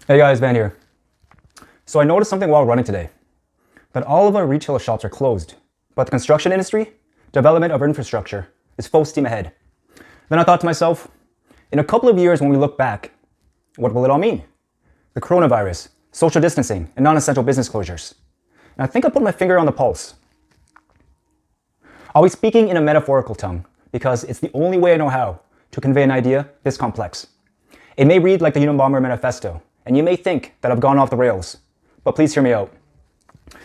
Hey guys, Van here. So I noticed something while running today, that all of our retail shops are closed, but the construction industry, development of infrastructure, is full steam ahead. Then I thought to myself, in a couple of years when we look back, what will it all mean? The coronavirus, social distancing, and non-essential business closures. And I think I put my finger on the pulse. I'll be speaking in a metaphorical tongue, because it's the only way I know how to convey an idea this complex. It may read like the Unabomber Manifesto, and you may think that I've gone off the rails, but please hear me out.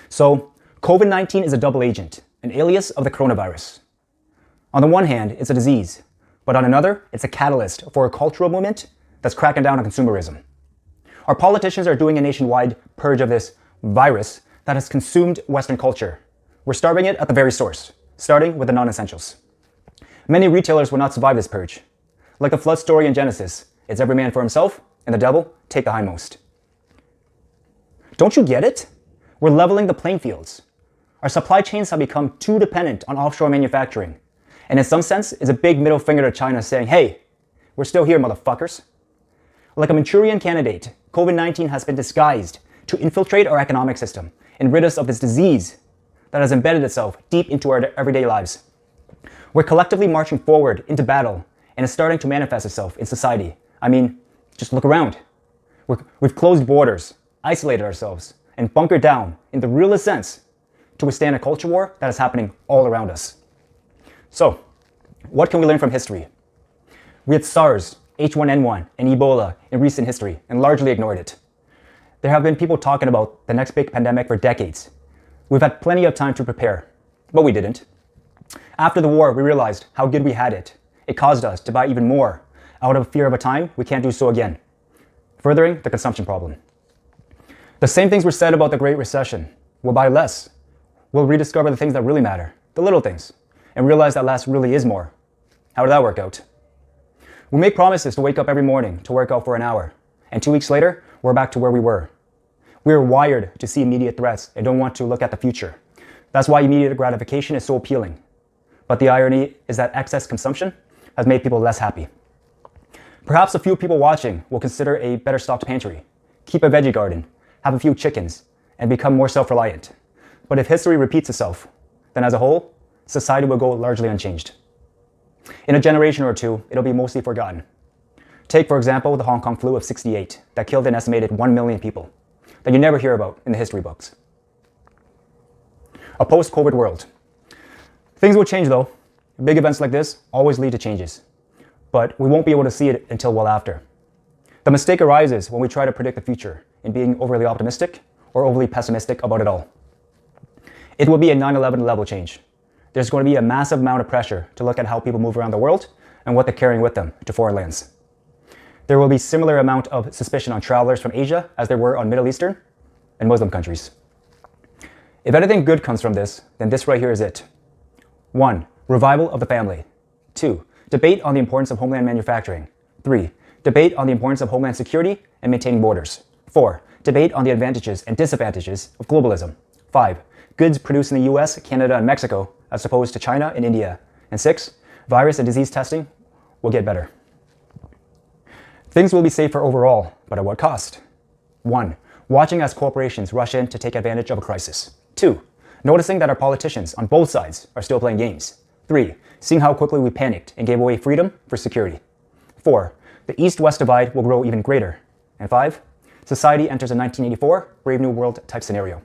So, COVID-19 is a double agent, an alias of the coronavirus. On the one hand, it's a disease, but on another, it's a catalyst for a cultural movement that's cracking down on consumerism. Our politicians are doing a nationwide purge of this virus that has consumed Western culture. We're starving it at the very source, starting with the non-essentials. Many retailers will not survive this purge. Like the flood story in Genesis, it's every man for himself, and the devil take the hindmost. Don't you get it? We're leveling the playing fields. Our supply chains have become too dependent on offshore manufacturing, and in some sense is a big middle finger to China saying, hey, we're still here, motherfuckers. Like a Manchurian candidate, COVID-19 has been disguised to infiltrate our economic system and rid us of this disease that has embedded itself deep into our everyday lives. We're collectively marching forward into battle, and it's starting to manifest itself in society. I mean, just look around. We've closed borders, isolated ourselves, and bunkered down in the realest sense to withstand a culture war that is happening all around us. So, what can we learn from history? We had SARS, H1N1, and Ebola in recent history and largely ignored it. There have been people talking about the next big pandemic for decades. We've had plenty of time to prepare, but we didn't. After the war, we realized how good we had it. It caused us to buy even more out of fear of a time we can't do so again, furthering the consumption problem. The same things were said about the Great Recession. We'll buy less. We'll rediscover the things that really matter, the little things, and realize that less really is more. How did that work out? We make promises to wake up every morning to work out for an hour, and 2 weeks later, we're back to where we were. We are wired to see immediate threats and don't want to look at the future. That's why immediate gratification is so appealing. But the irony is that excess consumption has made people less happy. Perhaps a few people watching will consider a better stocked pantry, keep a veggie garden, have a few chickens, and become more self-reliant. But if history repeats itself, then as a whole, society will go largely unchanged. In a generation or two, it'll be mostly forgotten. Take, for example, the Hong Kong flu of '68 that killed an estimated 1 million people that you never hear about in the history books. A post-COVID world. Things will change though. Big events like this always lead to changes, but we won't be able to see it until well after. The mistake arises when we try to predict the future in being overly optimistic or overly pessimistic about it all. It will be a 9/11 level change. There's going to be a massive amount of pressure to look at how people move around the world and what they're carrying with them to foreign lands. There will be similar amount of suspicion on travelers from Asia as there were on Middle Eastern and Muslim countries. If anything good comes from this, then this right here is it. 1. Revival of the family. 2. Debate on the importance of homeland manufacturing. 3. Debate on the importance of homeland security and maintaining borders. 4. Debate on the advantages and disadvantages of globalism. 5. Goods produced in the US, Canada, and Mexico as opposed to China and India. And 6. Virus and disease testing will get better. Things will be safer overall, but at what cost? 1. Watching as corporations rush in to take advantage of a crisis. 2. Noticing that our politicians on both sides are still playing games. 3. Seeing how quickly we panicked and gave away freedom for security. 4. The East-West divide will grow even greater. And 5. Society enters a 1984 Brave New World type scenario.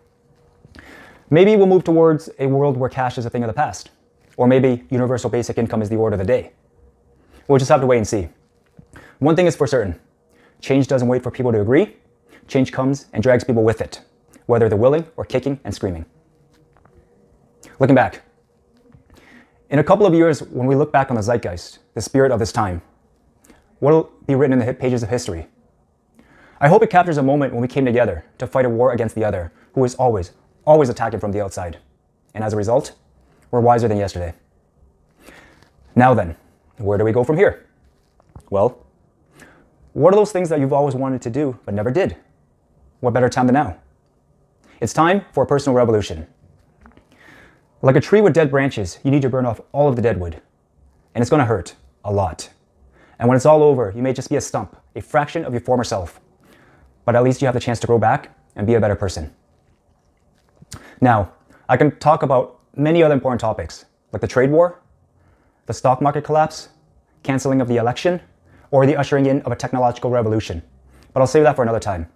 Maybe we'll move towards a world where cash is a thing of the past. Or maybe universal basic income is the order of the day. We'll just have to wait and see. One thing is for certain. Change doesn't wait for people to agree. Change comes and drags people with it, whether they're willing or kicking and screaming. Looking back. In a couple of years, when we look back on the zeitgeist, the spirit of this time, what will be written in the pages of history? I hope it captures a moment when we came together to fight a war against the other, who is always attacking from the outside. And as a result, we're wiser than yesterday. Now then, where do we go from here? Well, what are those things that you've always wanted to do but never did? What better time than now? It's time for a personal revolution. Like a tree with dead branches, you need to burn off all of the dead wood. And it's going to hurt a lot. And when it's all over, you may just be a stump, a fraction of your former self. but at least you have the chance to grow back and be a better person. Now, I can talk about many other important topics, like the trade war, the stock market collapse, canceling of the election, or the ushering in of a technological revolution. But I'll save that for another time.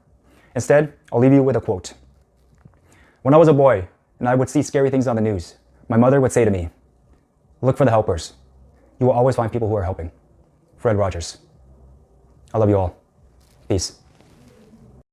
Instead, I'll leave you with a quote. When I was a boy and I would see scary things on the news, my mother would say to me, "Look for the helpers. You will always find people who are helping." Fred Rogers. I love you all. Peace.